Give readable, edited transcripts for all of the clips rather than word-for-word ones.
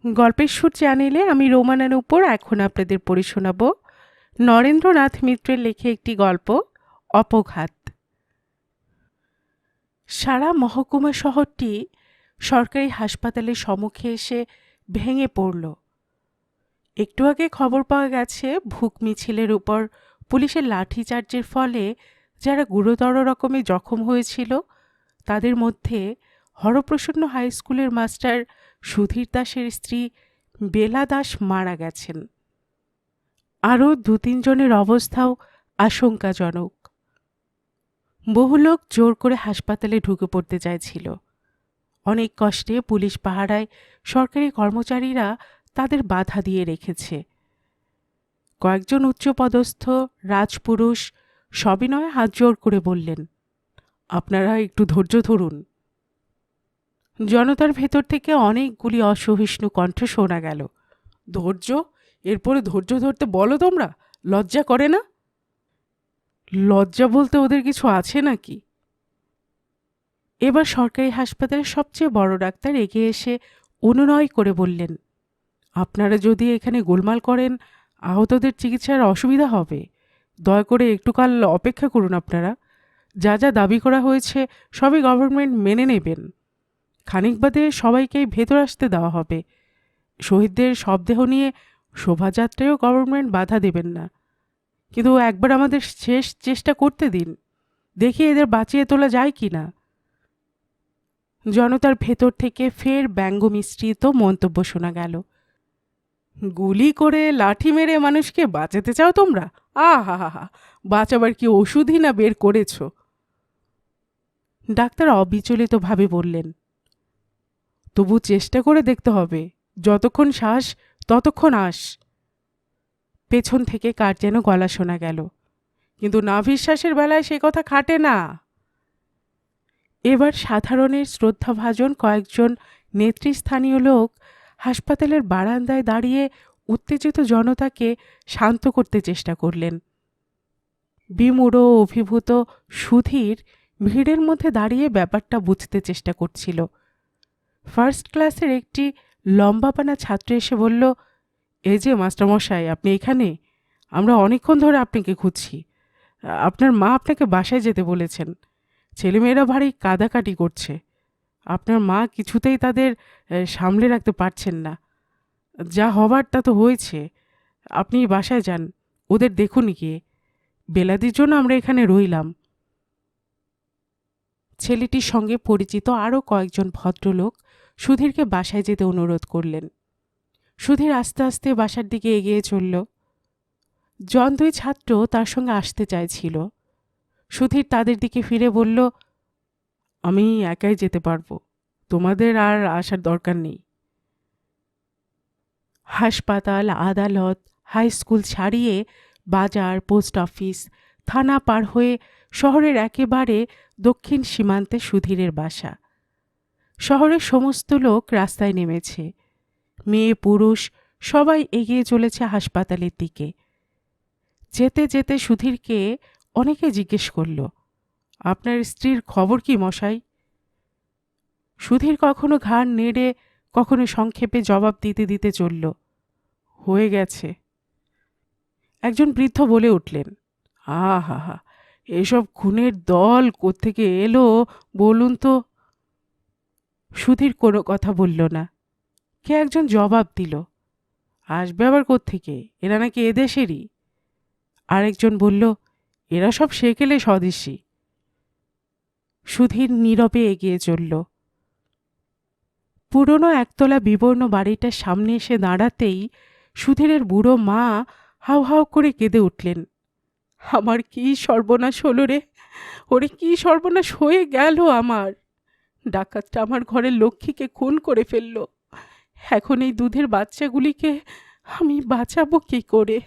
গল্পের সুর চ্যানেলে আমি রোমানার উপর এখন আপনাদের পড়ে শোনাব নরেন্দ্রনাথ মিত্রের লেখে একটি গল্প, অপঘাত। সারা মহকুমা শহরটি সরকারি হাসপাতালের সম্মুখে এসে ভেঙে পড়ল। একটু আগে খবর পাওয়া গেছে ভুক মিছিলের উপর পুলিশের লাঠিচার্জের ফলে যারা গুরুতর রকমে জখম হয়েছিল তাদের মধ্যে হরপ্রসন্ন হাই স্কুলের মাস্টার সুধীর দাসের স্ত্রী বেলা দাস মারা গেছেন। আরও 2-3 জনের অবস্থাও আশঙ্কাজনক। বহু লোক জোর করে হাসপাতালে ঢুকে পড়তে চাইছিল। অনেক কষ্টে পুলিশ পাহারায় সরকারি কর্মচারীরা তাদের বাধা দিয়ে রেখেছে। কয়েকজন উচ্চপদস্থ রাজপুরুষ সবিনয়ে হাত জোর করে বললেন, আপনারা একটু ধৈর্য ধরুন। জনতার ভেতর থেকে অনেকগুলি অসহিষ্ণু কণ্ঠ শোনা গেল। ধৈর্য? এরপরে ধৈর্য ধরতে বলো তোমরা? লজ্জা করে না? লজ্জা বলতে ওদের কিছু আছে নাকি? এবার সরকারি হাসপাতালের সবচেয়ে বড় ডাক্তার এগিয়ে এসে অনুনয় করে বললেন, আপনারা যদি এখানে গোলমাল করেন আহতদের চিকিৎসার অসুবিধা হবে। দয়া করে একটু কাল অপেক্ষা করুন। আপনারা যা যা দাবি করা হয়েছে সবই গভর্নমেন্ট মেনে নেবেন। খানিক বাদে সবাইকেই ভেতর আসতে দেওয়া হবে। শহীদদের শবদেহ নিয়ে শোভাযাত্রায়ও গভর্নমেন্ট বাধা দেবেন না, কিন্তু একবার আমাদের শেষ চেষ্টা করতে দিন, দেখি এদের বাঁচিয়ে তোলা যায় কি না। জনতার ভেতর থেকে ফের ব্যঙ্গ মিশ্রিত মন্তব্য শোনা গেল। গুলি করে লাঠি মেরে মানুষকে বাঁচাতে চাও তোমরা? আহা হা হা, বাঁচাবার কি ওষুধই না বের করেছ? ডাক্তার অবিচলিতভাবে বললেন, তবু চেষ্টা করে দেখতে হবে। যতক্ষণ শ্বাস ততক্ষণ আস। পেছন থেকে কার যেন গলা শোনা গেল, কিন্তু নাভিশ্বাসের বেলায় সে কথা খাটে না। এবার সাধারণের শ্রদ্ধাভাজন কয়েকজন নেতৃস্থানীয় লোক হাসপাতালের বারান্দায় দাঁড়িয়ে উত্তেজিত জনতাকে শান্ত করতে চেষ্টা করলেন। বিমূঢ় অভিভূত সুধীর ভিড়ের মধ্যে দাঁড়িয়ে ব্যাপারটা বুঝতে চেষ্টা করছিল। ফার্স্ট ক্লাসের একটি লম্বাপানা ছাত্র এসে বলল, এই যে মাস্টারমশাই, আপনি এখানে? আমরা অনেকক্ষণ ধরে আপনাকে খুঁজছি। আপনার মা আপনাকে বাসায় যেতে বলেছেন। ছেলেমেয়েরা ভারী কাদাকাটি করছে। আপনার মা কিছুতেই তাদের সামলে রাখতে পারছেন না। যা হবার তা তো হয়েছে। আপনি বাসায় যান, ওদের দেখুন গিয়ে। বেলাদির জন্য আমরা এখানে রইলাম। ছেলেটির সঙ্গে পরিচিত আরও কয়েকজন ভদ্রলোক সুধীরকে বাসায় যেতে অনুরোধ করলেন। সুধীর আস্তে আস্তে বাসার দিকে এগিয়ে চলল। জন 2 ছাত্র তার সঙ্গে আসতে চাইছিল। সুধীর তাদের দিকে ফিরে বলল, আমি একাই যেতে পারবো, তোমাদের আর আসার দরকার নেই। হাসপাতাল, আদালত, হাই স্কুল ছাড়িয়ে বাজার, পোস্ট অফিস, থানা পার হয়ে শহরের একেবারে দক্ষিণ সীমান্তে সুধীরের বাসা। শহরের সমস্ত লোক রাস্তায় নেমেছে। মেয়ে পুরুষ সবাই এগিয়ে চলেছে হাসপাতালের দিকে। যেতে যেতে সুধীরকে অনেকে জিজ্ঞেস করল, আপনার স্ত্রীর খবর কি মশাই? সুধীর কখনো ঘাড় নেড়ে কখনো সংক্ষেপে জবাব দিতে দিতে চলল, হয়ে গেছে। একজন বৃদ্ধ বলে উঠলেন, আহা হা, এসব খুনের দল কোত্থেকে এলো বলুন তো? সুধীর কোনো কথা বলল না। কে একজন জবাব দিল, আসবে আবার কোত্থেকে, এরা নাকি এদেশেরই। আরেকজন বলল, এরা সব সেকেলে স্বদেশী। সুধীর নীরবে এগিয়ে চলল। পুরনো একতলা বিবর্ণ বাড়িটার সামনে এসে দাঁড়াতেই সুধীরের বুড়ো মা হাউ হাউ করে কেঁদে উঠলেন, আমার কি সর্বনাশ হলো রে, ওরে কি সর্বনাশ হয়ে গেল আমার। ডাকাতটা আমার ঘরের লক্ষ্মীকে খুন করে ফেলল। এখন এই দুধের বাচ্চাগুলিকে আমি বাঁচাবো কি করে?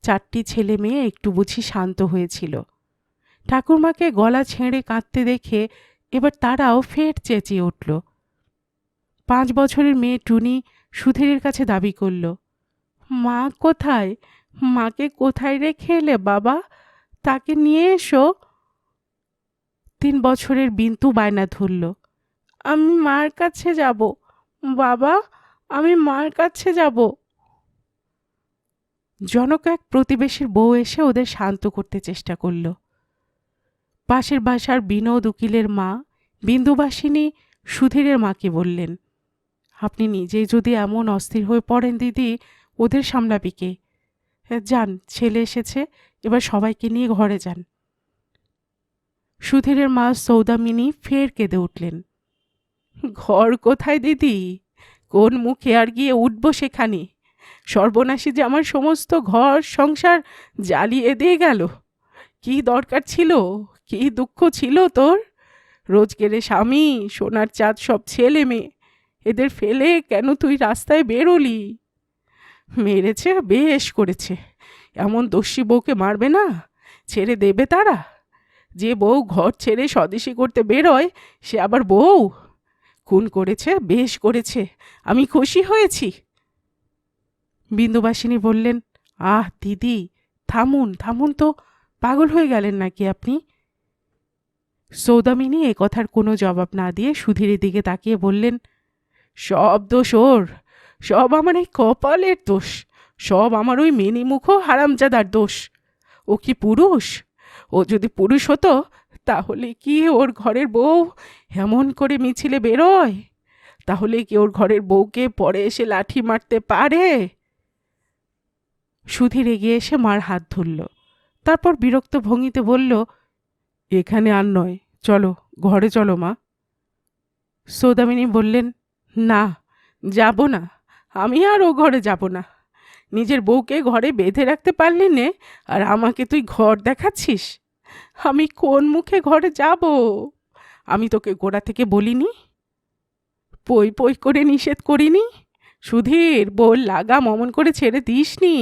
4টি ছেলে মেয়ে একটু বুঝি শান্ত হয়েছিল। ঠাকুরমাকে গলা ছেড়ে কাঁদতে দেখে এবার তারাও ফের চেঁচিয়ে উঠল। 5 বছরের মেয়ে টুনি সুধীরের কাছে দাবি করল, মা কোথায়? মাকে কোথায় রেখে এলে বাবা? তাকে নিয়ে এসো। 3 বছরের বিন্তু বায়না ধরল, আমি মার কাছে যাব, বাবা, আমি মার কাছে যাব। জনক এক প্রতিবেশীর বউ এসে ওদের শান্ত করতে চেষ্টা করল। পাশের বাসার বিনোদ উকিলের মা বিন্দুবাসিনী সুধীরের মাকে বললেন, আপনি নিজেই যদি এমন অস্থির হয়ে পড়েন দিদি, ওদের সামলাবি কে? যান, ছেলে এসেছে, এবার সবাইকে নিয়ে ঘরে যান। সুধীরের মা সৌদামিনী ফের কেঁদে উঠলেন। ঘর কোথায় দিদি? কোন মুখে আর গিয়ে উঠবো সেখানে? সর্বনাশী যে আমার সমস্ত ঘর সংসার জ্বালিয়ে দিয়ে গেল। কি দরকার ছিল, কি দুঃখ ছিল তোর? রোজগেরে স্বামী, সোনার চাঁদ সব ছেলে মেয়ে, এদের ফেলে কেন তুই রাস্তায় বেরোলি? মেরেছে, বেশ করেছে। এমন দস্যি বউকে মারবে না? ছেড়ে দেবে তারা? যে বউ ঘর ছেড়ে স্বদেশী করতে বেরোয়, সে আবার বউ? খুন করেছে, বেশ করেছে, আমি খুশি হয়েছি। বিন্দুবাসিনী বললেন, আহ দিদি, থামুন থামুন তো, পাগল হয়ে গেলেন নাকি আপনি? সৌদামিনী এ কথার কোনো জবাব না দিয়ে সুধীরের দিকে তাকিয়ে বললেন, সব দোষ ওর, সব আমার এই কপালের দোষ, সব আমার ওই মিনিমুখ হারামজাদার দোষ। ও কি পুরুষ? ও যদি পুরুষ হতো তাহলে কি ওর ঘরের বউ এমন করে মিছিলে বেরোয়? তাহলে কি ওর ঘরের বউকে পরে এসে লাঠি মারতে পারে? সুধীর এগিয়ে এসে মার হাত ধরল, তারপর বিরক্ত ভঙ্গিতে বলল, এখানে আর নয়, চলো ঘরে চলো মা। সৌদামিনী বললেন, না, যাব না, আমি আর ও ঘরে যাব না। নিজের বউকে ঘরে বেঁধে রাখতে পারলি নে, আর আমাকে তুই ঘর দেখাচ্ছিস? আমি কোন মুখে ঘরে যাব? আমি তোকে গোড়া থেকে বলিনি? পই পই করে নিষেধ করিনি? সুধীর, বল লাগাম অমন করে ছেড়ে দিসনি?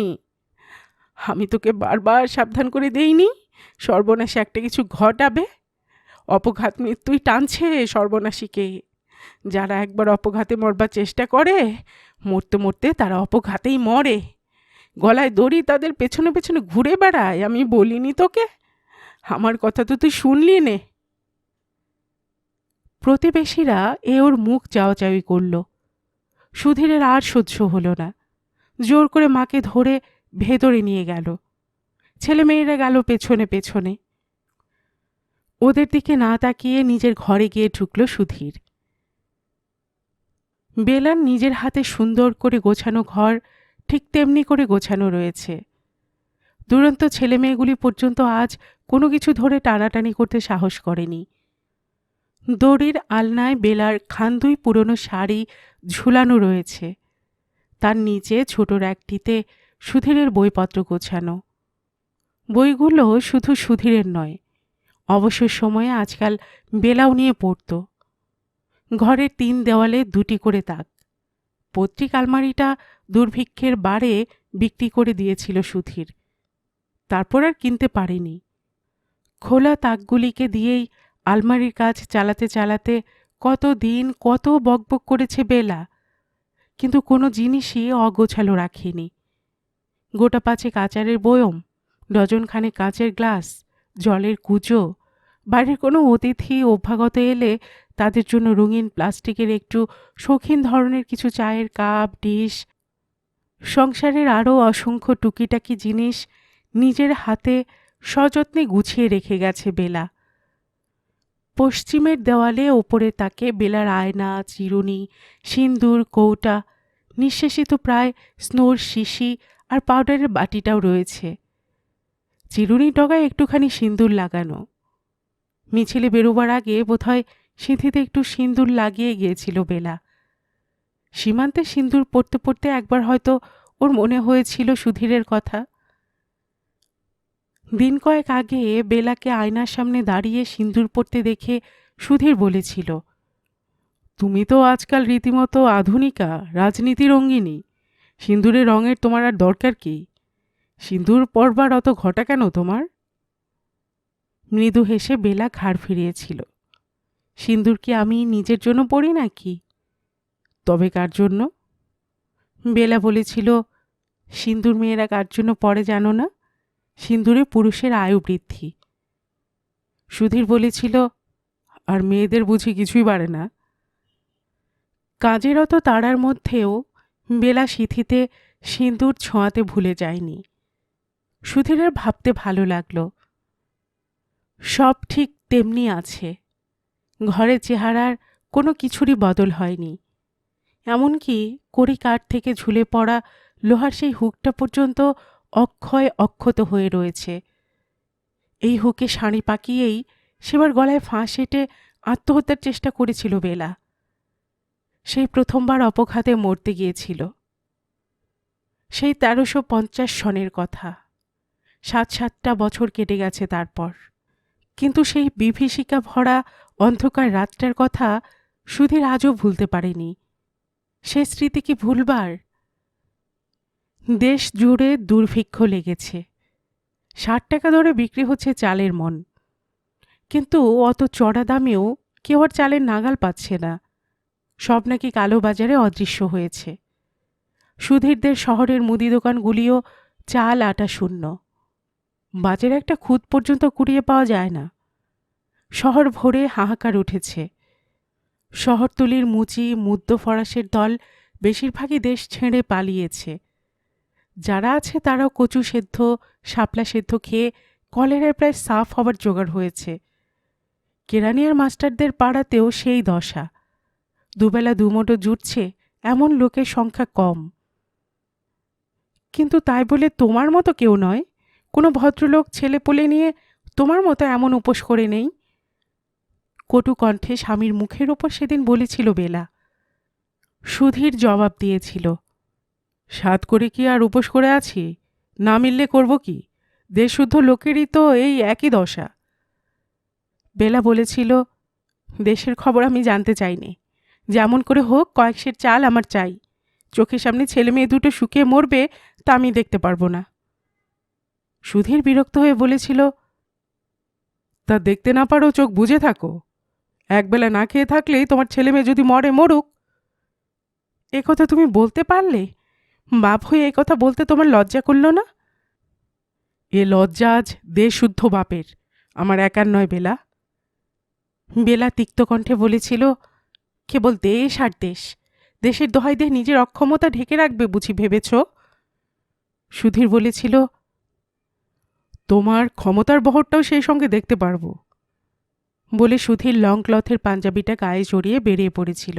আমি তোকে বারবার সাবধান করে দেইনি সর্বনাশী একটা কিছু ঘটাবে? অপঘাত মৃত্যুই টানছে সর্বনাশীকে। যারা একবার অপঘাতে মরবার চেষ্টা করে, মরতে মরতে তারা অপঘাতেই মরে। গলায় দড়ি তাদের পেছনে পেছনে ঘুরে বেড়ায়, আমি বলিনি তোকে? আমার কথা তো তুই শুনলি নে। প্রতিবেশীরা এ ওর মুখ চাওয়াচাওয়ি করল। সুধীরের আর সহ্য হলো না, জোর করে মাকে ধরে ভেতরে নিয়ে গেল। ছেলেমেয়েরা গেল পেছনে পেছনে। ওদের দিকে না তাকিয়ে নিজের ঘরে গিয়ে ঢুকল সুধীর। বেলার নিজের হাতে সুন্দর করে গোছানো ঘর ঠিক তেমনি করে গোছানো রয়েছে। দুরন্ত ছেলেমেয়েগুলি পর্যন্ত আজ কোনো কিছু ধরে টানাটানি করতে সাহস করেনি। দড়ির আলনায় বেলার খান্দুই পুরনো শাড়ি ঝুলানো রয়েছে, তার নিচে ছোট র্যাকটিতে সুধীরের বইপত্র গোছানো। বইগুলো শুধু সুধীরের নয়, অবসর সময়ে আজকাল বেলাও নিয়ে পড়ত। ঘরের 3 দেওয়ালে 2টি করে তাক। পত্রিক আলমারিটা দুর্ভিক্ষের বারে বিক্রি করে দিয়েছিল সুধীর, তারপর আর কিনতে পারেনি। খোলা তাকগুলিকে দিয়েই আলমারির কাজ চালাতে চালাতে কত দিন কত বকবক করেছে বেলা, কিন্তু কোনো জিনিসই অগোছালো রাখেনি। গোটা 5 আচারের বয়ম, ডজনখানে কাঁচের গ্লাস, জলের কুজো, বাড়ির কোনো অতিথি অভ্যাগত এলে তাদের জন্য রঙিন প্লাস্টিকের একটু শৌখিন ধরনের কিছু চায়ের কাপ, ডিশ, সংসারের আরও অসংখ্য টুকিটাকি জিনিস নিজের হাতে সযত্নে গুছিয়ে রেখে গেছে বেলা। পশ্চিমের দেওয়ালে ওপরে তাকে বেলার আয়না, চিরুনি, সিন্দুর, কৌটা, নিঃশেষিত প্রায় স্নোর শিশি আর পাউডারের বাটিটাও রয়েছে। চিরুনির ডগায় একটুখানি সিন্দুর লাগানো। মিছিলে বেরোবার আগে বোধহয় সিঁথিতে একটু সিন্দুর লাগিয়ে গিয়েছিল বেলা। সীমান্তে সিন্দুর পড়তে পড়তে একবার হয়তো ওর মনে হয়েছিল সুধীরের কথা। দিন কয়েক আগে বেলাকে আয়নার সামনে দাঁড়িয়ে সিন্দুর পড়তে দেখে সুধীর বলেছিল, তুমি তো আজকাল রীতিমতো আধুনিকা, রাজনীতি রঙ্গিনী, সিন্দুরের রঙের তোমার আর দরকার কি? সিন্দুর পরবার অত ঘটা কেন তোমার? মৃদু হেসে বেলা ঘাড় ফিরিয়েছিল। সিন্দুর কি আমি নিজের জন্য পড়ি নাকি? তবে কার জন্য? বেলা বলেছিল, সিন্দুর মেয়েরা কার জন্য পড়ে জানো না? সিন্দুরে পুরুষের আয়ু বৃদ্ধি। সুধীর বলেছিল, আর মেয়েদের বুঝি কিছুই বাড়ে না? কাজেরত তাড়ার মধ্যেও বেলা সিঁথিতে সিঁদুর ছোঁয়াতে ভুলে যায়নি। সুধীরের ভাবতে ভালো লাগলো, সব ঠিক তেমনি আছে। ঘরের চেহারার কোনো কিছুরই বদল হয়নি। এমনকি কড়ি কাঠ থেকে ঝুলে পড়া লোহার সেই হুকটা পর্যন্ত অক্ষয় অক্ষত হয়ে রয়েছে। এই হুকে শাঁড়ি পাকিয়েই সেবার গলায় ফাঁস এঁটে আত্মহত্যার চেষ্টা করেছিল বেলা। সেই প্রথমবার অপঘাতে মরতে গিয়েছিল। সেই ১৩৫০ সনের কথা। ৭-৭টা বছর কেটে গেছে তারপর। কিন্তু সেই বিভীষিকা ভরা অন্ধকার রাতটার কথা সুধীর আজও ভুলতে পারেনি। সে স্মৃতি কি ভুলবার? দেশ জুড়ে দুর্ভিক্ষ লেগেছে। ৬০ টাকা দরে বিক্রি হচ্ছে চালের মণ। কিন্তু অত চড়া দামেও কেউ আর চালের নাগাল পাচ্ছে না। সব নাকি কালোবাজারে অদৃশ্য হয়েছে। সুধীরদের শহরের মুদি দোকানগুলিও চাল আটা শূন্য। বাজারে একটা খুদ পর্যন্ত কুড়িয়ে পাওয়া যায় না। শহর ভরে হাহাকার উঠেছে। শহরতলির মুচি মুদ্দ ফরাসের দল বেশিরভাগই দেশ ছেড়ে পালিয়েছে। যারা আছে তারাও কচু সেদ্ধ শাপলা সেদ্ধ খেয়ে কলেরায় প্রায় সাফ হবার জোগাড় হয়েছে। কেরানিয়ার মাস্টারদের পাড়াতেও সেই দশা। দুবেলা দুমোটো জুটছে এমন লোকের সংখ্যা কম। কিন্তু তাই বলে তোমার মতো কেউ নয়। কোনো ভদ্রলোক ছেলেপুলে নিয়ে তোমার মতো এমন উপোস করে নেই। কটু কণ্ঠে স্বামীর মুখের ওপর সেদিন বলেছিল বেলা। সুধীর জবাব দিয়েছিল, সাধ করে কি আর উপোস করে আছি? না মিললে করব কি? দেশশুদ্ধ লোকেরই তো এই একই দশা। বেলা বলেছিল, দেশের খবর আমি জানতে চাইনি। যেমন করে হোক কয়েক সের চাল আমার চাই। চোখের সামনে ছেলে মেয়ে দুটো শুকিয়ে মরবে তা আমি দেখতে পারবো না। সুধীর বিরক্ত হয়ে বলেছিল, তা দেখতে না পারো চোখ বুজে থাকো। একবেলা না খেয়ে থাকলেই তোমার ছেলে মেয়ে যদি মরে মরুক। একথা তুমি বলতে পারলে? বাপ হয়ে এই কথা বলতে তোমার লজ্জা করল না? এ লজ্জা আজ দেশ শুদ্ধ বাপের, আমার একার নয় বেলা। বেলা তিক্ত কণ্ঠে বলেছিল, কেবল দেশ আর দেশ। দেশের দোহাই দিয়ে নিজের অক্ষমতা ঢেকে রাখবে বুঝি ভেবেছ? সুধীর বলেছিল, তোমার ক্ষমতার বহরটাও সেই সঙ্গে দেখতে পারবো। বলে সুধীর লং ক্লথের পাঞ্জাবিটা গায়ে জড়িয়ে বেরিয়ে পড়েছিল।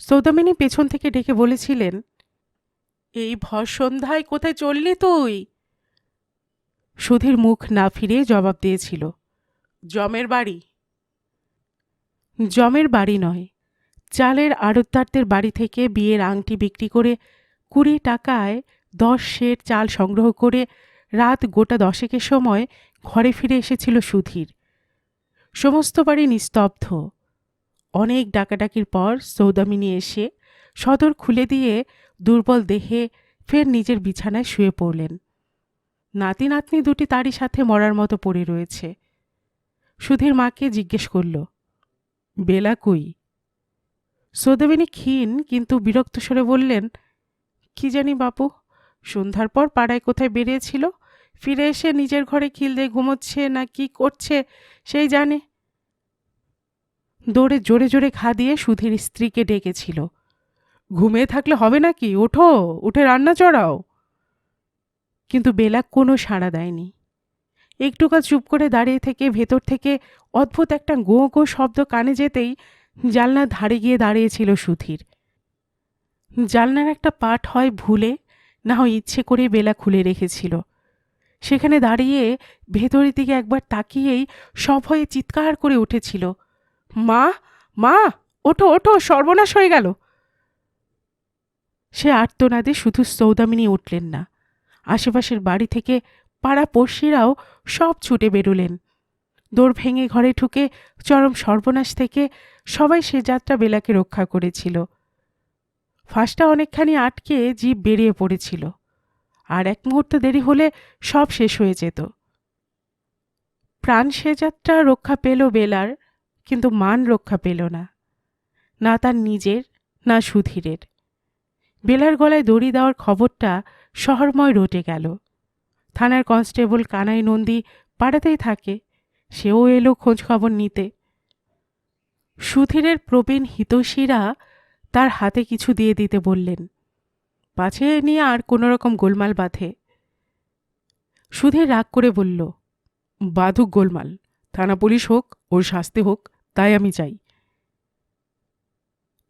সৌদামিনী পেছন থেকে ডেকে বলেছিলেন, এই ভর সন্ধ্যায় কোথায় চললি তুই? সুধীর মুখ না ফিরিয়ে জবাব দিয়েছিল, জমের বাড়ি। জমের বাড়ি নয়, চালের আড়তদারদের বাড়ি থেকে বিয়ের আংটি বিক্রি করে 20 টাকায় 10 সের চাল সংগ্রহ করে রাত গোটা 10-এর সময় ঘরে ফিরে এসেছিল সুধীর। সমস্ত বাড়ি নিস্তব্ধ। অনেক ডাকাডাকির পর সৌদামিনী এসে সদর খুলে দিয়ে দুর্বল দেহে ফের নিজের বিছানায় শুয়ে পড়লেন। নাতি নাতনি দুটি তারই সাথে মরার মতো পড়ে রয়েছে। সুধীর মাকে জিজ্ঞেস করল, বেলা কই? সৌদামিনী ক্ষীণ কিন্তু বিরক্ত স্বরে বললেন, কি জানি বাপু, সন্ধ্যার পর পাড়ায় কোথায় বেরিয়েছিল, ফিরে এসে নিজের ঘরে খিল দিয়ে ঘুমোচ্ছে না কি করছে সেই জানে। দৌড়ে জোরে জোরে ঘা দিয়ে সুধীর স্ত্রীকে ডেকেছিল, ঘুমিয়ে থাকলে হবে নাকি, ওঠো, উঠে রান্না চড়াও। কিন্তু বেলা কোনো সাড়া দেয়নি। একটুকাল চুপ করে দাঁড়িয়ে থেকে ভেতর থেকে অদ্ভুত একটা গো গো শব্দ কানে যেতেই জানলার ধারে গিয়ে দাঁড়িয়েছিল সুধীর। জানলার একটা পাট হয় ভুলে না হয় ইচ্ছে করে বেলা খুলে রেখেছিল। সেখানে দাঁড়িয়ে ভেতরের দিকে একবার তাকিয়েই সভয়ে চিৎকার করে উঠেছিল, মা, মা, ওঠো ওঠো, সর্বনাশ হয়ে গেল। সে আর্তনাদে শুধু সৌদামিনী উঠলেন না, আশেপাশের বাড়ি থেকে পাড়া পড়শিরাও সব ছুটে বেরোলেন। দৌড় ভেঙে ঘরে ঢুকে চরম সর্বনাশ থেকে সবাই সে যাত্রা বেলাকে রক্ষা করেছিল। ফাঁসটা অনেকখানি আটকে জিভ বেরিয়ে পড়েছিল, আর এক মুহূর্ত দেরি হলে সব শেষ হয়ে যেত। প্রাণ সে যাত্রা রক্ষা পেল বেলার, কিন্তু মান রক্ষা পেল না, না তার নিজের না সুধীরের। বেলার গলায় দড়ি দেওয়ার খবরটা শহরময় রটে গেল। থানার কনস্টেবল কানাই নন্দী পাড়াতেই থাকে, সেও এলো খোঁজ খবর নিতে। সুধীরের প্রবীণ হিতৈষীরা তার হাতে কিছু দিয়ে দিতে বললেন, পাছে নিয়ে আর কোনো রকম গোলমাল বাঁধে। সুধীর রাগ করে বলল, বাঁধুক গোলমাল, থানা পুলিশ হোক, ওর শাস্তি হোক, তাই আমি চাই।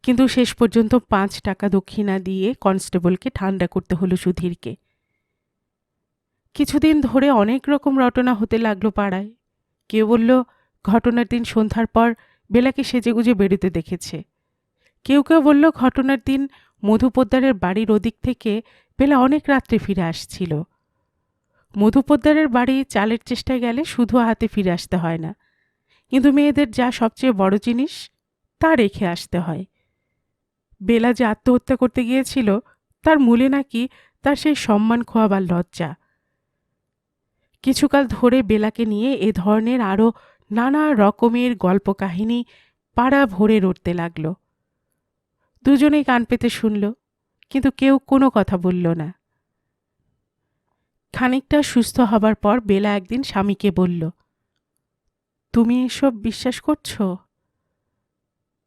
কিন্তু শেষ পর্যন্ত 5 টাকা দক্ষিণা দিয়ে কনস্টেবলকে ঠান্ডা করতে হলো সুধীরকে। কিছুদিন ধরে অনেক রকম রটনা হতে লাগলো পাড়ায়। কেউ বলল ঘটনার দিন সন্ধ্যার পর বেলাকে সেজেগুজে বেরোতে দেখেছে। কেউ কেউ বলল ঘটনার দিন মধু পোদ্দারের বাড়ির ওদিক থেকে বেলা অনেক রাত্রে ফিরে আসছিল। মধু পোদ্দারের বাড়ি চালের চেষ্টায় গেলে শুধু হাতে ফিরে আসতে হয় না, কিন্তু মেয়েদের যা সবচেয়ে বড় জিনিস তা রেখে আসতে হয়। বেলা যে আত্মহত্যা করতে গিয়েছিল তার মূলে নাকি তার সেই সম্মান খোয়াবার লজ্জা। কিছুকাল ধরে বেলাকে নিয়ে এ ধরনের আরও নানা রকমের গল্প কাহিনী পাড়া ভরে রটতে লাগল। দুজনেই কান পেতে শুনল, কিন্তু কেউ কোনো কথা বলল না। খানিকটা সুস্থ হবার পর বেলা একদিন স্বামীকে বলল, তুমি এসব বিশ্বাস করছো?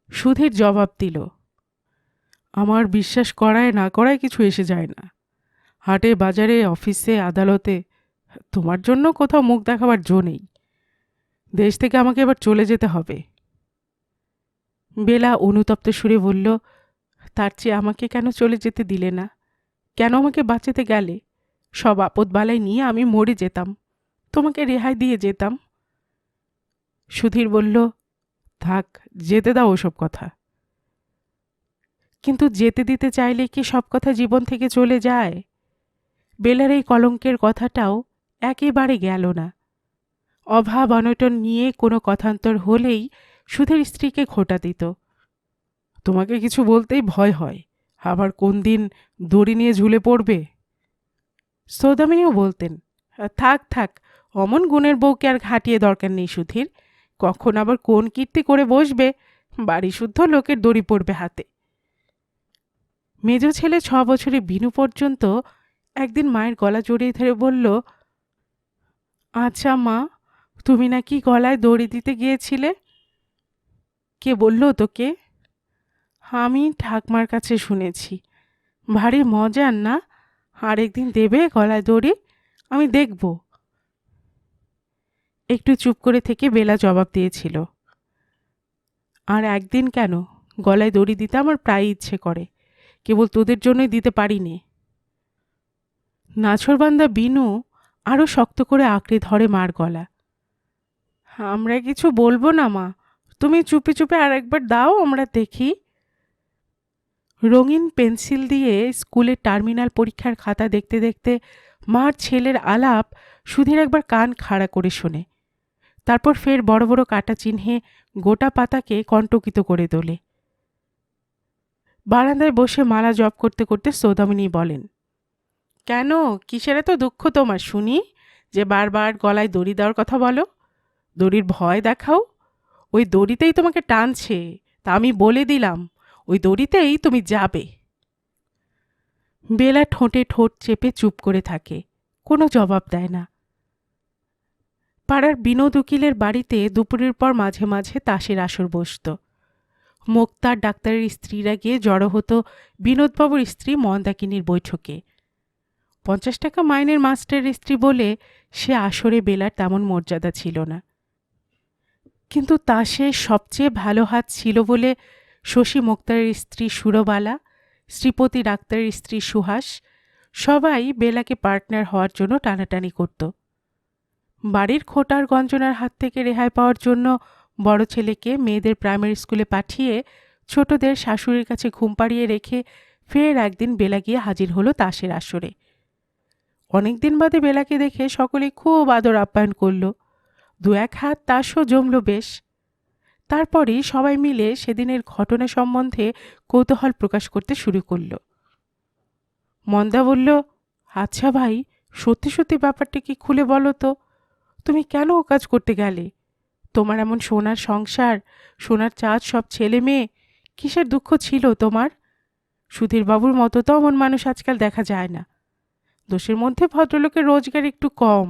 সুধীর জবাব দিল, আমার বিশ্বাস করায় না করায় কিছু এসে যায় না। হাটে বাজারে অফিসে আদালতে তোমার জন্য কোথাও মুখ দেখাবার জো নেই। দেশ থেকে আমাকে এবার চলে যেতে হবে। বেলা অনুতপ্ত সুরে বলল, তার চেয়ে আমাকে কেন চলে যেতে দিলে না? কেন আমাকে বাঁচাতে গেলে? সব আপদ বালাই নিয়ে আমি মরে যেতাম, তোমাকে রেহাই দিয়ে যেতাম। সুধীর বলল, থাক, যেতে দাও ওসব কথা। কিন্তু যেতে দিতে চাইলে কি সব কথা জীবন থেকে চলে যায়? বেলার এই কলঙ্কের কথাটাও একেবারে গেল না। অভাব অনটন নিয়ে কোনো কথান্তর হলেই সুধীর স্ত্রীকে খোঁটা দিত। তোমাকে কিছু বলতেই ভয় হয়, আবার কোন দিন দড়ি নিয়ে ঝুলে পড়বে। সৌদামিনীও বলতেন, থাক থাক, অমন গুণের বউকে আর ঘাটিয়ে দরকার নেই সুধীর, কখন আবার কোন কীর্তি করে বসবে, বাড়ি শুদ্ধ লোকের দড়ি পড়বে হাতে। মেজ ছেলে 6 বছরে বিনু পর্যন্ত একদিন মায়ের গলা জড়িয়ে ধরে বলল, আচ্ছা মা, তুমি নাকি গলায় দড়ি দিতে গিয়েছিলে? কে বলল তোকে? আমি ঠাকমার কাছে শুনেছি। ভারী মজার না? আরেকদিন দেবে গলায় দড়ি, আমি দেখব। একটু চুপ করে থেকে বেলা জবাব দিয়েছিল, আর একদিন কেন, গলায় দড়ি দিতে আমার প্রায় ইচ্ছে করে, কেবল তোদের জন্যই দিতে পারিনি। নাছরবান্দা বিনু আরও শক্ত করে আঁকড়ে ধরে মার গলা। আমরা কিছু বলবো না মা, তুমি চুপে চুপে আর একবার দাও, আমরা দেখি। রঙিন পেন্সিল দিয়ে স্কুলের টার্মিনাল পরীক্ষার খাতা দেখতে দেখতে মার ছেলের আলাপ সুধীর একবার কান খাড়া করে শোনে। তারপর ফের বড় বড় কাটা চিহ্নে গোটা পাতাকে কণ্টকিত করে তোলে। বারান্দায় বসে মালা জপ করতে করতে সৌদামিনী বলেন, কেন, কিসের এত দুঃখ তোমার শুনি, যে বারবার গলায় দড়ি দেওয়ার কথা বলো? দড়ির ভয় দেখাও, ওই দড়িতেই তোমাকে টানছে, তা আমি বলে দিলাম, ওই দড়িতেই তুমি যাবে। বেলা ঠোঁটে ঠোঁট চেপে চুপ করে থাকে, কোনো জবাব দেয় না। পাড়ার বিনোদ উকিলের বাড়িতে দুপুরের পর মাঝে মাঝে তাসের আসর বসত। মোক্তার ডাক্তারের স্ত্রীরা গিয়ে জড়ো হতো বিনোদবাবুর স্ত্রী মন্দাকিনীর বৈঠকে। 50 টাকা মাইনের মাস্টারের স্ত্রী বলে সে আসরে বেলার তেমন মর্যাদা ছিল না। কিন্তু তাসে সবচেয়ে ভালো হাত ছিল বলে শশী মোক্তারের স্ত্রী সুরবালা, শ্রীপতি ডাক্তারের স্ত্রী সুহাস সবাই বেলাকে পার্টনার হওয়ার জন্য টানাটানি করত। বাড়ির খোটার গঞ্জনার হাত থেকে রেহাই পাওয়ার জন্য বড় ছেলেকে মেয়েদের প্রাইমারি স্কুলে পাঠিয়ে ছোটদের শাশুড়ির কাছে ঘুম পাড়িয়ে রেখে ফের একদিন বেলা গিয়ে হাজির হলো তাসের আসরে। অনেকদিন বাদে বেলাকে দেখে সকলে খুব আদর আপ্যায়ন করল, 2-1 হাত তাসও জমল বেশ। তারপরেই সবাই মিলে সেদিনের ঘটনা সম্বন্ধে কৌতূহল প্রকাশ করতে শুরু করল। মন্দা বলল, আচ্ছা ভাই, সত্যি সত্যি ব্যাপারটা কি খুলে বলো তো, তুমি কেন ও কাজ করতে গেলে? তোমার এমন সোনার সংসার, সোনার চাঁদ, সব ছেলে মেয়ে, কিসের দুঃখ ছিল তোমার? সুধীরবাবুর মতো তো অমন মানুষ আজকাল দেখা যায় না। দোষের মধ্যে ভদ্রলোকের রোজগার একটু কম।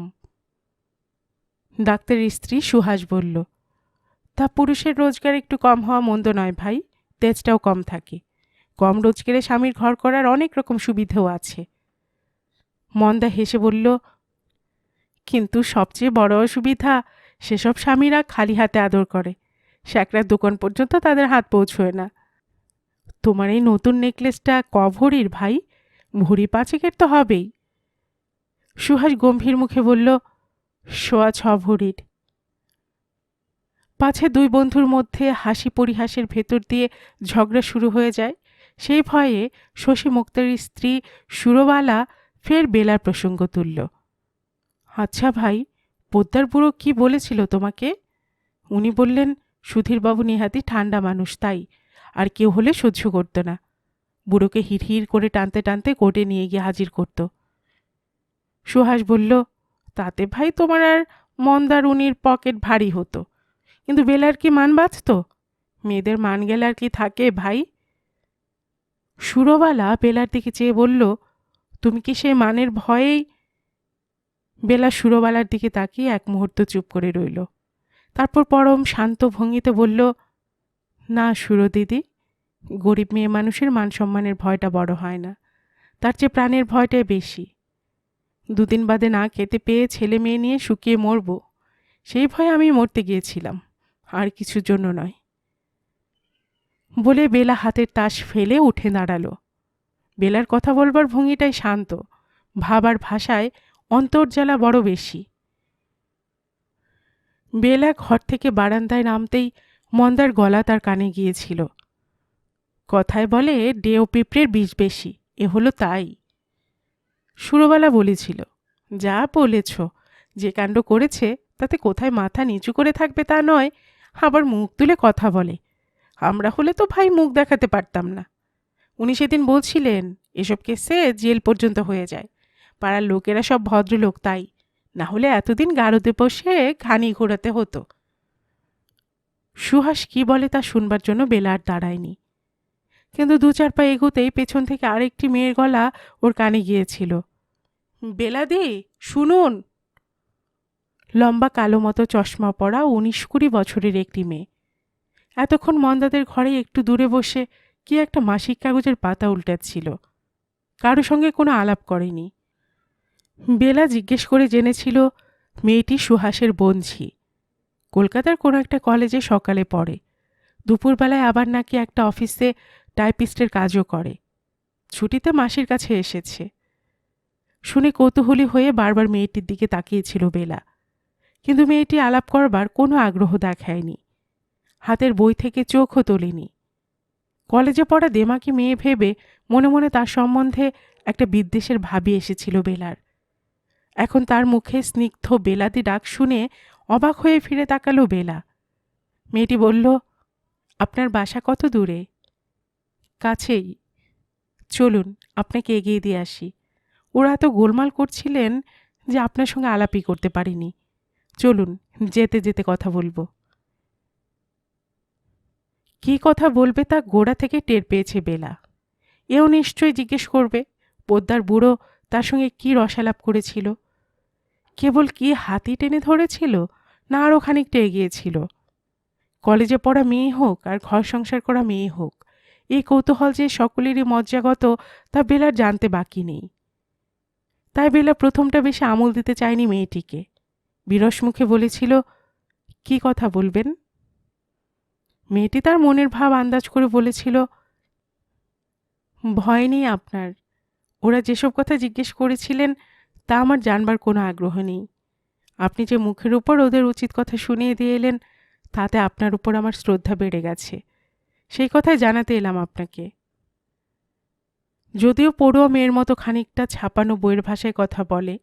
ডাক্তারের স্ত্রী সুহাস বলল, তা পুরুষের রোজগার একটু কম হওয়া মন্দ নয় ভাই, তেজটাও কম থাকে। কম রোজগারে স্বামীর ঘর করার অনেক রকম সুবিধাও আছে। মন্দা হেসে বলল, কিন্তু সবচেয়ে বড় অসুবিধা, সেসব স্বামীরা খালি হাতে আদর করে, স্যাকরার দোকান পর্যন্ত তাদের হাত পৌঁছয় না। তোমার এই নতুন নেকলেসটা ক ভরির ভাই? ভরি 5 তো হবেই। সুহাস গম্ভীর মুখে বলল, 6.25 ভরির। পাছে দুই বন্ধুর মধ্যে হাসি পরিহাসের ভেতর দিয়ে ঝগড়া শুরু হয়ে যায়, সেই ভয়ে শশী মুক্তারের স্ত্রী সুরবালা ফের বেলার প্রসঙ্গ তুলল। আচ্ছা ভাই, পোদ্দার বুড়ো কি বলেছিল তোমাকে? উনি বললেন, সুধীরবাবু নিহাতি ঠান্ডা মানুষ, তাই আর কেউ হলে সহ্য করত না। বুড়োকে হিড় করে টানতে টানতে কোর্টে নিয়ে গিয়ে হাজির করত। সুহাস বলল, তাতে ভাই তোমার আর মন্দার উনির পকেট ভারী হতো, কিন্তু বেলার কি মান বাঁচত? মেয়েদের মান গেলে আর কি থাকে ভাই? সুরবালা বেলার দিকে চেয়ে বলল, তুমি কি সেই মানের ভয়েই? বেলা সুরবালার দিকে তাকিয়ে এক মুহূর্ত চুপ করে রইল। তারপর পরম শান্ত ভঙ্গিতে বলল, না সুরদিদি, গরিব মেয়ে মানুষের মান সম্মানের ভয়টা বড় হয় না, তার চেয়ে প্রাণের ভয়টাই বেশি। 2 দিন বাদে না খেতে পেয়ে ছেলে মেয়ে নিয়ে শুকিয়ে মরব, সেই ভয়ে আমি মরতে গিয়েছিলাম, আর কিছুর জন্য নয়। বলে বেলা হাতের তাস ফেলে উঠে দাঁড়ালো। বেলার কথা বলবার ভঙ্গিটাই শান্ত, ভাবার ভাষায় অন্তর্জ্বালা বড় বেশি। বেলা ঘর থেকে বারান্দায় নামতেই মন্দার গলা তার কানে গিয়েছিল। কথায় বলে, ডেও পিঁপড়ের বিষ বেশি, এ হলো তাই। সুরবালা বলেছিল, যা বলেছ, যে কাণ্ড করেছে তাতে কোথায় মাথা নিচু করে থাকবে তা নয়, আবার মুখ তুলে কথা বলে। আমরা হলে তো ভাই মুখ দেখাতে পারতাম না। উনি সেদিন বলছিলেন, এসব কেসে জেল পর্যন্ত হয়ে যায়, পাড়ার লোকেরা সব ভদ্রলোক, তাই না হলে এতদিন গারদে বসে ঘানি ঘোরাতে হতো। সুহাস কি বলে তা শুনবার জন্য বেলা আর দাঁড়ায়নি, কিন্তু 2-4 পা এগোতেই পেছন থেকে আরেকটি মেয়ের গলা ওর কানে গিয়েছিল। বেলাদি, শুনুন। লম্বা কালো মতো চশমা পরা 19-20 বছরের একটি মেয়ে এতক্ষণ মন্দাদের ঘরে একটু দূরে বসে কি একটা মাসিক কাগজের পাতা উল্টাচ্ছিল, কারো সঙ্গে কোনো আলাপ করেনি। বেলা জিজ্ঞেস করে জেনেছিল মেয়েটি সুহাসের বোনঝি, কলকাতার কোনো একটা কলেজে সকালে পড়ে, দুপুরবেলায় আবার নাকি একটা অফিসে টাইপিস্টের কাজও করে, ছুটিতে মাসির কাছে এসেছে। শুনে কৌতূহলী হয়ে বারবার মেয়েটির দিকে তাকিয়েছিল বেলা, কিন্তু মেয়েটি আলাপ করবার কোনো আগ্রহ দেখায়নি, হাতের বই থেকে চোখও তোলেনি। কলেজে পড়া দেমাকি মেয়ে ভেবে মনে মনে তার সম্বন্ধে একটা বিদ্বেষের ভাবি এসেছিল বেলার। এখন তার মুখে স্নিগ্ধ বেলাদি ডাক শুনে অবাক হয়ে ফিরে তাকালো বেলা। মেয়েটি বলল, আপনার বাসা কত দূরে? কাছেই। চলুন আপনাকে এগিয়ে দিয়ে আসি। ওরা এত গোলমাল করছিলেন যে আপনার সঙ্গে আলাপই করতে পারিনি। চলুন, যেতে যেতে কথা বলবো। কি কথা বলবে তা গোড়া থেকে টের পেয়েছে বেলা। এও নিশ্চয়ই জিজ্ঞেস করবে পোদ্দার বুড়ো তার সঙ্গে কি রসালাপ করেছিল, কেবল কি হাতি টেনে ধরেছিল না আরও খানিকটা এগিয়েছিল। কলেজে পড়া মেয়ে হোক আর ঘর সংসার করা মেয়ে হোক, এই কৌতূহল যে সকলেরই মজ্জাগত তা বেলার জানতে বাকি নেই। তাই বেলা প্রথমটা বেশি আমল দিতে চায়নি মেয়েটিকে, বিরস মুখে বলেছিল, কি কথা বলবেন? মেয়েটি তার মনের ভাব আন্দাজ করে বলেছিল, ভয় নেই আপনার, ওরা যেসব কথা জিজ্ঞেস করেছিলেন তা আমার জানবার কোনো আগ্রহ নেই। আপনি যে মুখের উপর ওদের উচিত কথা শুনিয়ে দিয়ে এলেন, তাতে আপনার উপর আমার শ্রদ্ধা বেড়ে গেছে, সেই কথাই জানাতে এলাম আপনাকে। যদিও পড়ুয়া মেয়ের মতো খানিকটা ছাপানো বইয়ের ভাষায় কথা বলে,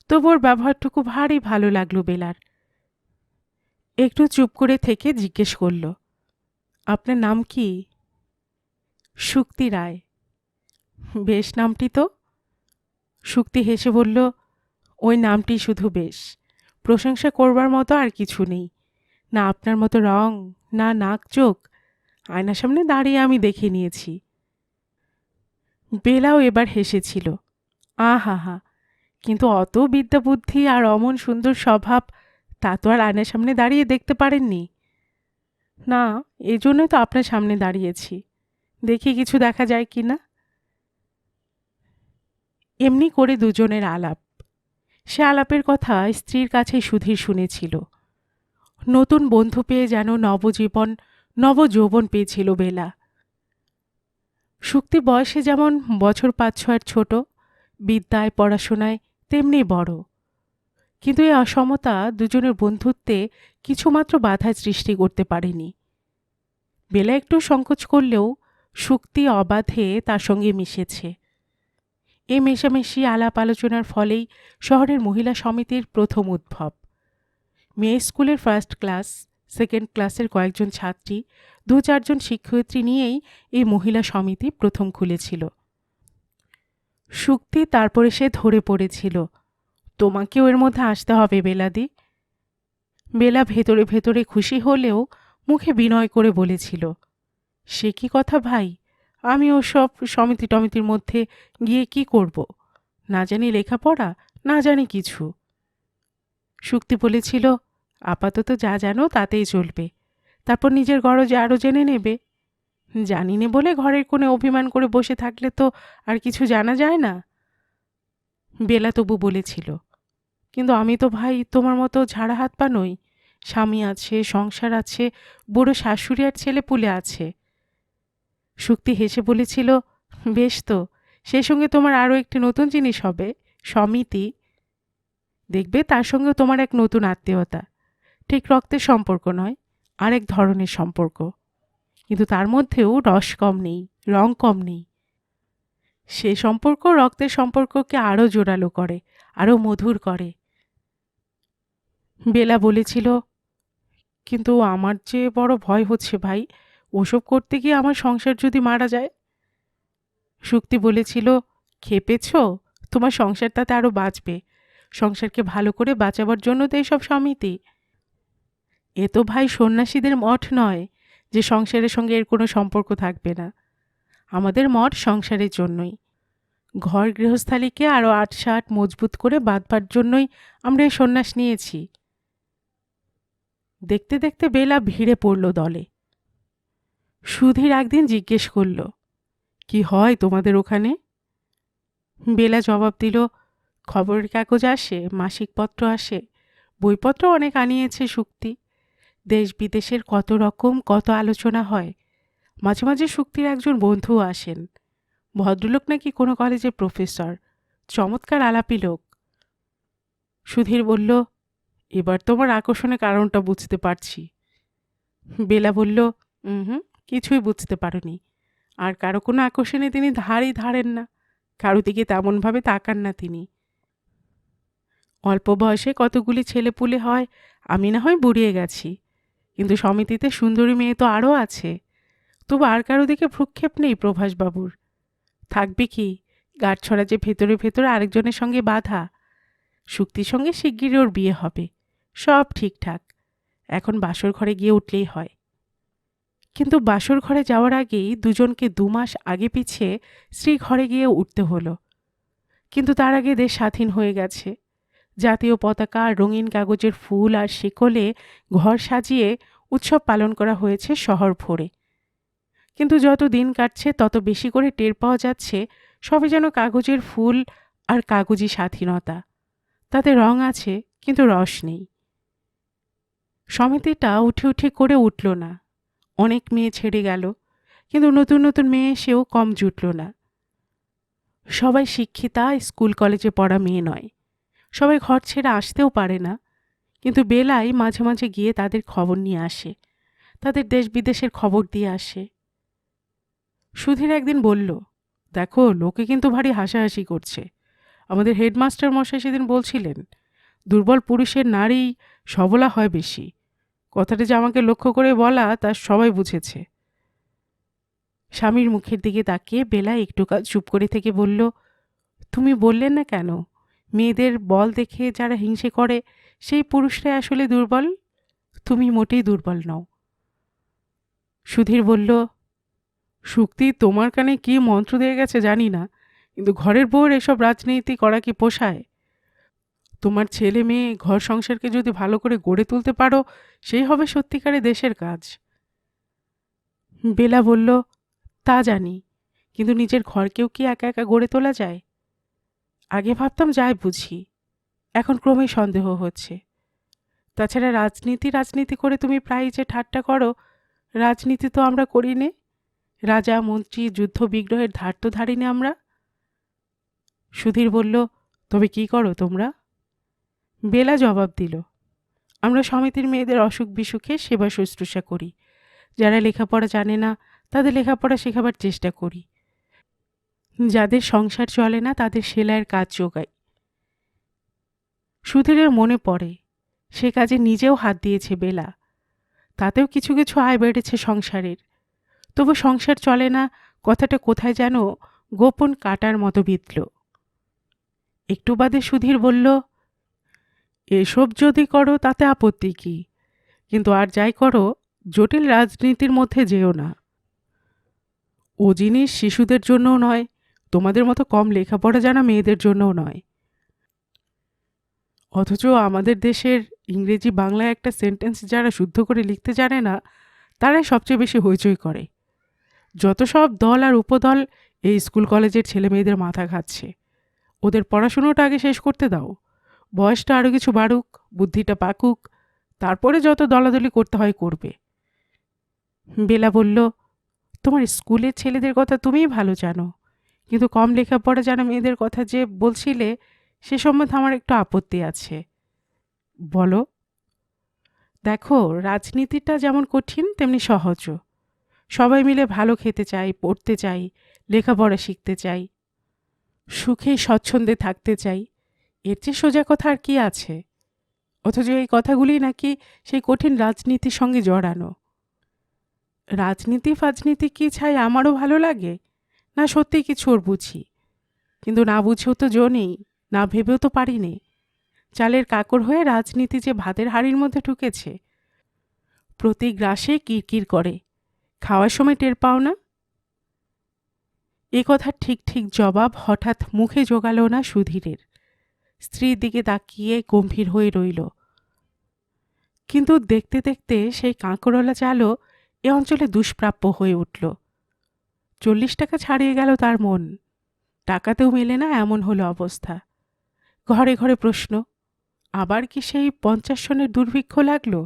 তবু ওর ব্যবহারটুকু ভারী ভালো লাগলো বেলার। একটু চুপ করে থেকে জিজ্ঞেস করল, আপনার নাম কি? শুক্তি রায়। বেশ নামটি তো। শুক্তি হেসে বলল, ওই নামটি শুধু বেশ, প্রশংসা করবার মতো আর কিছু নেই। না আপনার মতো রং, না নাক চোখ, আয়নার সামনে দাঁড়িয়ে আমি দেখে নিয়েছি। বেলাও এবার হেসেছিল। আহা হা, কিন্তু অত বিদ্যা বুদ্ধি আর অমন সুন্দর স্বভাব তা তো আর আয়নার সামনে দাঁড়িয়ে দেখতে পারেননি। না, এজন্যই তো আপনার সামনে দাঁড়িয়েছি, দেখি কিছু দেখা যায় কি না। এমনি করে দুজনের আলাপ। সে আলাপের কথা স্ত্রীর কাছেই সুধীর শুনেছিল। নতুন বন্ধু পেয়ে যেন নবজীবন, নবযৌবন পেয়েছিল বেলা। শুক্তি বয়সে যেমন বছর ৫-৬ ছোট, বিদ্যায় পড়াশোনায় তেমনি বড়। কিন্তু এই অসমতা দুজনের বন্ধুত্বে কিছুমাত্র বাধা সৃষ্টি করতে পারেনি। বেলা একটু সংকোচ করলেও শুক্তি অবাধে তার সঙ্গে মিশেছে। এই মেশামেশি আলাপ আলোচনার ফলেই শহরের মহিলা সমিতির প্রথম উদ্ভব। মেয়ে স্কুলের ফার্স্ট ক্লাস, সেকেন্ড ক্লাসের কয়েকজন ছাত্রী, ২-৪ জন শিক্ষয়িত্রী নিয়েই এই মহিলা সমিতি প্রথম খুলেছিল। শুক্তি তারপরে সে ধরে পড়েছিল, তোমাকেও এর মধ্যে আসতে হবে বেলাদি। বেলা ভেতরে ভেতরে খুশি হলেও মুখে বিনয় করে বলেছিল, সে কি কথা ভাই, আমি ওসব সমিতি টমিতির মধ্যে গিয়ে কি করব? না জানি লেখাপড়া, না জানি কিছু। শুক্তি বলেছিল, আপাতত যা জানো তাতেই চলবে, তারপর নিজের গরজে আরও জেনে নেবে। জানি নে বলে ঘরের কোণে অভিমান করে বসে থাকলে তো আর কিছু জানা যায় না। বেলা তবু বলেছিল, কিন্তু আমি তো ভাই তোমার মতো ঝাড়া হাত পা নই। স্বামী আছে, সংসার আছে, বুড়ো শাশুড়ি আর ছেলেপুলে আছে। শুক্তি হেসে বলেছিল, বেশ তো, সেই সঙ্গে তোমার আরও একটি নতুন জিনিস হবে, সমিতি। দেখবে তার সঙ্গে তোমার এক নতুন আত্মীয়তা, ঠিক রক্তের সম্পর্ক নয়, আরেক ধরনের সম্পর্ক, কিন্তু তার মধ্যেও রস কম নেই, রং কম নেই। সে সম্পর্ক রক্তের সম্পর্ককে আরও জোরালো করে, আরও মধুর করে। বেলা বলেছিল, কিন্তু আমার যে বড় ভয় হচ্ছে ভাই, ওসব করতে গিয়ে আমার সংসার যদি মারা যায়। শুক্তি বলেছিল, খেপেছ, তোমার সংসার তাতে আরও বাঁচবে। সংসারকে ভালো করে বাঁচাবার জন্য তো এইসব সমিতি। এ তো ভাই সন্ন্যাসীদের মঠ নয় যে সংসারের সঙ্গে এর কোনো সম্পর্ক থাকবে না। আমাদের মঠ সংসারের জন্যই, ঘর গৃহস্থালীকে আরও আটসাট মজবুত করে বাঁধবার জন্যই আমরা এই সন্ন্যাস নিয়েছি। দেখতে দেখতে বেলা ভিড়ে পড়ল দলে। সুধীর একদিন জিজ্ঞেস করল, কি হয় তোমাদের ওখানে? বেলা জবাব দিল, খবরের কাগজ আসে, মাসিকপত্র আসে, বইপত্র অনেক আনিয়েছে শুক্তি। দেশ বিদেশের কত রকম কত আলোচনা হয়। মাঝে মাঝে শুক্তির একজন বন্ধুও আসেন, ভদ্রলোক নাকি কোনো কলেজের প্রফেসর, চমৎকার আলাপি লোক। সুধীর বলল, এবার তোমার আকর্ষণের কারণটা বুঝতে পারছি। বেলা বলল, হুম, কিছুই বুঝতে পারোনি। আর কারো কোনো আকর্ষণে তিনি ধারই ধারেন না, কারো দিকে তেমনভাবে তাকান না তিনি। অল্প বয়সে কতগুলি ছেলেপুলে হয়, আমি না হয় বুড়িয়ে গেছি, কিন্তু সমিতিতে সুন্দরী মেয়ে তো আরও আছে। তবু আর কারো দিকে ভ্রুক্ষেপ নেই প্রভাসবাবুর। থাকবে কি, গাঁটছড়া যে ভেতরে ভেতরে আরেকজনের সঙ্গে বাধা। শুক্তির সঙ্গে শিগগিরই ওর বিয়ে হবে, সব ঠিকঠাক, এখন বাসর ঘরে গিয়ে উঠলেই হয়। কিন্তু বাসর ঘরে যাওয়ার আগেই দুজনকে ২ মাস আগে পিছিয়ে স্ত্রী ঘরে গিয়ে উঠতে হলো। কিন্তু তার আগে দেশ স্বাধীন হয়ে গেছে। জাতীয় পতাকা আর রঙিন কাগজের ফুল আর শিকলে ঘর সাজিয়ে উৎসব পালন করা হয়েছে শহর ভরে। কিন্তু যত দিন কাটছে তত বেশি করে টের পাওয়া যাচ্ছে সবে যেন কাগজের ফুল আর কাগজি স্বাধীনতা। তাতে রং আছে কিন্তু রস নেই। সমিতিটা উঠে উঠে করে উঠল না। অনেক মেয়ে ছেড়ে গেল, কিন্তু নতুন নতুন মেয়ে এসেও কম জুটল না। সবাই শিক্ষিতা, স্কুল কলেজে পড়া মেয়ে নয়। সবাই ঘর ছেড়ে আসতেও পারে না, কিন্তু বেলায় মাঝে মাঝে গিয়ে তাদের খবর নিয়ে আসে, তাদের দেশ বিদেশের খবর দিয়ে আসে। সুধীর একদিন বলল, দেখো লোকে কিন্তু ভারী হাসাহাসি করছে। আমাদের হেডমাস্টার মশাই সেদিন বলছিলেন, দুর্বল পুরুষের নারী সবলা হয় বেশি। কথাটা যে আমাকে লক্ষ্য করে বলা তা সবাই বুঝেছে। স্বামীর মুখের দিকে তাকিয়ে বেলা একটু কাল চুপ করে থেকে বলল, তুমি বললেন না কেন, মেয়েদের বল দেখে যারা হিংসে করে সেই পুরুষরাই আসলে দুর্বল? তুমি মোটেই দুর্বল নও। সুধীর বলল, শুক্তি তোমার কানে কি মন্ত্র দিয়ে গেছে জানি না, কিন্তু ঘরের বউয়ের এসব রাজনীতি করা কি পোষায়? তোমার ছেলে মেয়ে ঘর সংসারকে যদি ভালো করে গড়ে তুলতে পারো, সেই হবে সত্যিকারে দেশের কাজ। বেলা বলল, তা জানি, কিন্তু নিজের ঘরকেও কি একা একা গড়ে তোলা যায়? আগে ভাবতাম যাই বুঝি, এখন ক্রমেই সন্দেহ হচ্ছে। তাছাড়া রাজনীতি রাজনীতি করে তুমি প্রায়ই যে ঠাট্টা করো, রাজনীতি তো আমরা করি নে। রাজা মন্ত্রী যুদ্ধ বিগ্রহের ধার তো ধারিনি আমরা। সুধীর বলল, তবে কি করো তোমরা? বেলা জবাব দিল, আমরা সমিতির মেয়েদের অসুখ বিসুখে সেবা শুশ্রূষা করি। যারা লেখাপড়া জানে না তাদের লেখাপড়া শেখাবার চেষ্টা করি। যাদের সংসার চলে না তাদের সেলাইয়ের কাজ যোগাই। সুধীরের মনে পড়ে সে কাজে নিজেও হাত দিয়েছে বেলা, তাতেও কিছু কিছু আয় বেড়েছে সংসারের। তবু সংসার চলে না কথাটা কোথায় যেন গোপন কাটার মতো বিঁধল। একটু বাদে সুধীর বলল, এসব যদি করো তাতে আপত্তি কি, কিন্তু আর যাই করো জটিল রাজনীতির মধ্যে যেও না। ও জিনিস শিশুদের জন্যও নয়, তোমাদের মতো কম লেখাপড়া জানা মেয়েদের জন্যও নয়। অথচ আমাদের দেশের ইংরেজি বাংলায় একটা সেন্টেন্স যারা শুদ্ধ করে লিখতে জানে না তারাই সবচেয়ে বেশি হইচই করে। যত সব দল আর উপদল এই স্কুল কলেজের ছেলে মেয়েদের মাথা খাচ্ছে। ওদের পড়াশুনোটা আগে শেষ করতে দাও, বয়সটা আরও কিছু বাড়ুক, বুদ্ধিটা পাকুক, তারপরে যত দলাদলি করতে হয় করবে। বেলা বলল, তোমার স্কুলের ছেলেদের কথা তুমিই ভালো জানো, কিন্তু কম লেখাপড়া জানা মেয়েদের কথা যে বলছিলে সে সম্বন্ধে আমার একটু আপত্তি আছে। বলো। দেখো, রাজনীতিটা যেমন কঠিন তেমনি সহজও। সবাই মিলে ভালো খেতে চাই, পড়তে চাই, লেখাপড়া শিখতে চাই, সুখে স্বচ্ছন্দে থাকতে চাই। এর চেয়ে সোজা কথা আর কি আছে? অথচ এই কথাগুলি নাকি সেই কঠিন রাজনীতির সঙ্গে জড়ানো। রাজনীতি ফাজনীতি কি ছাই আমারও ভালো লাগে না, সত্যি কিছু ওর বুঝি, কিন্তু না বুঝেও তো জো নেই, না ভেবেও তো পারি নে। চালের কাকড় হয়ে রাজনীতি যে ভাতের হাঁড়ির মধ্যে ঢুকেছে, প্রতি গ্রাসে কিরকির করে, খাওয়ার সময় টের পাও না? এ কথার ঠিক ঠিক জবাব হঠাৎ মুখে জোগাল না সুধীরের। স্ত্রীর দিকে তাকিয়ে গম্ভীর হয়ে রইল। কিন্তু দেখতে দেখতে সেই কাঁকড়ওয়ালা চালও এ অঞ্চলে দুষ্প্রাপ্য হয়ে উঠল। 40 টাকা ছাড়িয়ে গেল তার মন, টাকাতেও মেলে না এমন হলো অবস্থা। ঘরে ঘরে প্রশ্ন, আবার কি সেই 50 সনের দুর্ভিক্ষ লাগলো?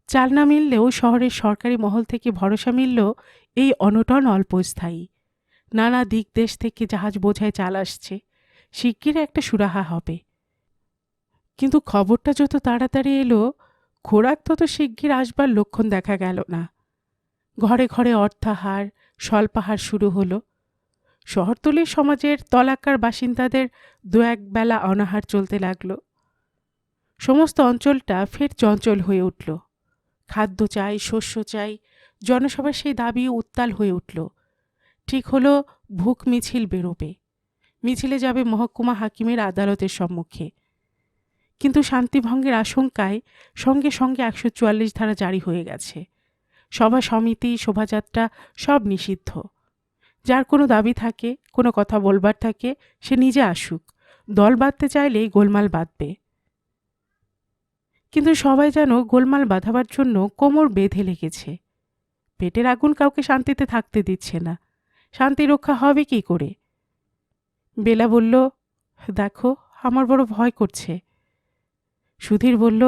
চাল না মিললেও শহরের সরকারি মহল থেকে ভরসা মিলল এই অনটন অল্পস্থায়ী। নানা দিক দেশ থেকে জাহাজ বোঝায় চাল আসছে, শিগগির একটা সুরাহা হবে। কিন্তু খবরটা যত তাড়াতাড়ি এলো, খোরাক তত শিগগির আসবার লক্ষণ দেখা গেল না। ঘরে ঘরে অর্থাহার, স্বল্পাহার শুরু হলো। শহরতলির সমাজের তলাকার বাসিন্দাদের দু এক বেলা অনাহার চলতে লাগল। সমস্ত অঞ্চলটা ফের চঞ্চল হয়ে উঠল। খাদ্য চাই, শস্য চাই, জনসভার সেই দাবি উত্তাল হয়ে উঠল। ঠিক হলো ভুক মিছিল বেরোবে, মিছিলে যাবে মহকুমা হাকিমের আদালতের সম্মুখে। কিন্তু শান্তিভঙ্গের আশঙ্কায় সঙ্গে সঙ্গে 144 ধারা জারি হয়ে গেছে। সভা সমিতি, শোভাযাত্রা সব নিষিদ্ধ। যার কোনো দাবি থাকে, কোনো কথা বলবার থাকে, সে নিজে আসুক, দল বাঁধতে চাইলেই গোলমাল বাঁধবে। কিন্তু সবাই যেন গোলমাল বাঁধাবার জন্য কোমর বেঁধে লেগেছে। পেটের আগুন কাউকে শান্তিতে থাকতে দিচ্ছে না, শান্তি রক্ষা হবে কি করে? বেলা বলল, দেখো আমার বড় ভয় করছে। সুধীর বলল,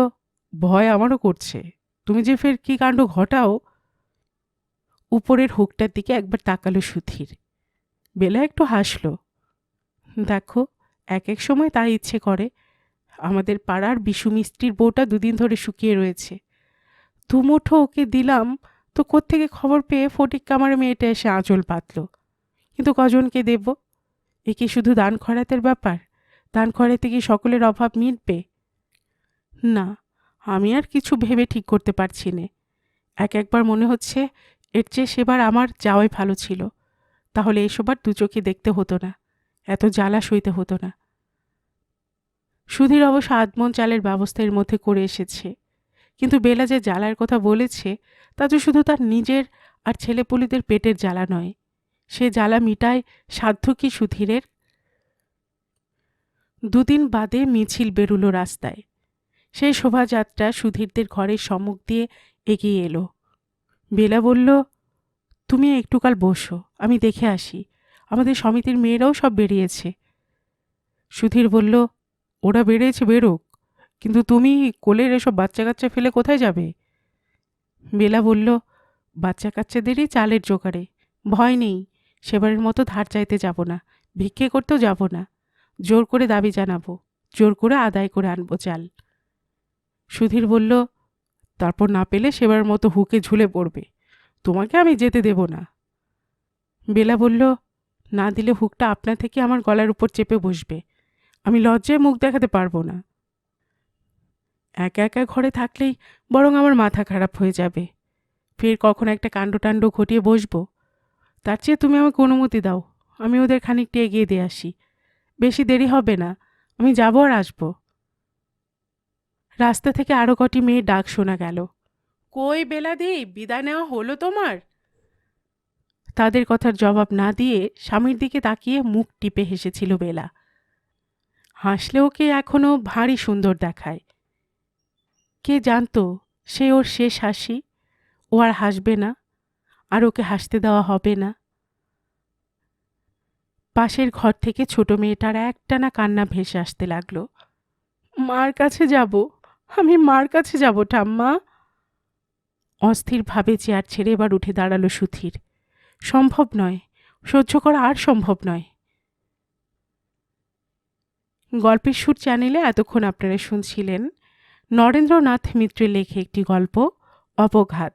ভয় আমারও করছে, তুমি যে ফের কি কাণ্ড ঘটাও। উপরের হুকটার দিকে একবার তাকালো সুধীর। বেলা একটু হাসল। দেখো, এক এক সময় তার ইচ্ছে করে, আমাদের পাড়ার বিশু মিস্ত্রির বউটা 2 দিন ধরে শুকিয়ে রয়েছে, দুমুঠো ওকে দিলাম তো কোত্থেকে খবর পেয়ে ফটিক কামারে মেয়েটা এসে আঁচল পাতল। কিন্তু কজনকে দেব? এ কি শুধু দান খয়রাতের ব্যাপার? দান খয়রাতে কি সকলের অভাব মিটবে? না, আমি আর কিছু ভেবে ঠিক করতে পারছি নে। একবার মনে হচ্ছে এর চেয়ে সেবার আমার যাওয়াই ভালো ছিল, তাহলে এসবার 2 চোখে দেখতে হতো না, এত জ্বালা সইতে হতো না। সুধীর অবশ্য আধমন চালের ব্যবস্থা এর মধ্যে করে এসেছে, কিন্তু বেলা যে জ্বালার কথা বলেছে তা তো শুধু তার নিজের আর ছেলেপুলিদের পেটের জ্বালা নয়, সে জ্বালা মিটায় সাধ্য কি সুধীরের? 2 দিন বাদে মিছিল বেরুলো রাস্তায়। সেই শোভাযাত্রা সুধীরদের ঘরের সম্মুখ দিয়ে এগিয়ে এলো। বেলা বলল, তুমি একটুকাল বসো, আমি দেখে আসি। আমাদের সমিতির মেয়েরাও সব বেরিয়েছে। সুধীর বলল, ওরা বেরিয়েছে বেরোক, কিন্তু তুমি কোলের এসব বাচ্চা কাচ্চা ফেলে কোথায় যাবে? বেলা বলল, বাচ্চা কাচ্চাদেরই চালের জোগাড়ে। ভয় নেই, সেবারের মতো ধার চাইতে যাব না, ভিক্ষে করতেও যাব না। জোর করে দাবি জানাবো, জোর করে আদায় করে আনবো চাল। সুধীর বলল, তারপর না পেলে সেবার মতো হুকে ঝুলে পড়বে। তোমাকে আমি যেতে দেব না। বেলা বলল, না দিলে হুকটা আপনা থেকে আমার গলার উপর চেপে বসবে। আমি লজ্জায় মুখ দেখাতে পারবো না। একা একা ঘরে থাকলেই বরং আমার মাথা খারাপ হয়ে যাবে। ফের কখন একটা কাণ্ডটাণ্ড ঘটিয়ে বসবো। তার চেয়ে তুমি আমাকে অনুমতি দাও, আমি ওদের খানিকটা এগিয়ে দিয়ে আসি। বেশি দেরি হবে না, আমি যাবো আর আসবো। রাস্তা থেকে আরও কটি মেয়ের ডাক শোনা গেল। কই বেলাদি, বিদায় নেওয়া হলো তোমার? তাদের কথার জবাব না দিয়ে স্বামীর দিকে তাকিয়ে মুখ টিপে হেসেছিল বেলা। হাসলে ওকে এখনো ভারী সুন্দর দেখায়। কে জানতো সে ওর শেষ হাসি। ও আর হাসবে না, আর ওকে হাসতে দেওয়া হবে না। পাশের ঘর থেকে ছোট মেয়েটার একটানা কান্না ভেসে আসতে লাগলো। মার কাছে যাব, আমি মার কাছে যাব ঠাম্মা। অস্থিরভাবে চেয়ার ছেড়ে এবার উঠে দাঁড়ালো সুধীর। সম্ভব নয়, সহ্য করা আর সম্ভব নয়। গল্পের সুর চ্যানেলে এতক্ষণ আপনারা শুনছিলেন নরেন্দ্রনাথ মিত্রের লেখে একটি গল্প, অপঘাত।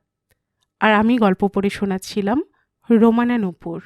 আর আমি গল্প পড়ে শোনাচ্ছিলাম রোমানা নূপুর।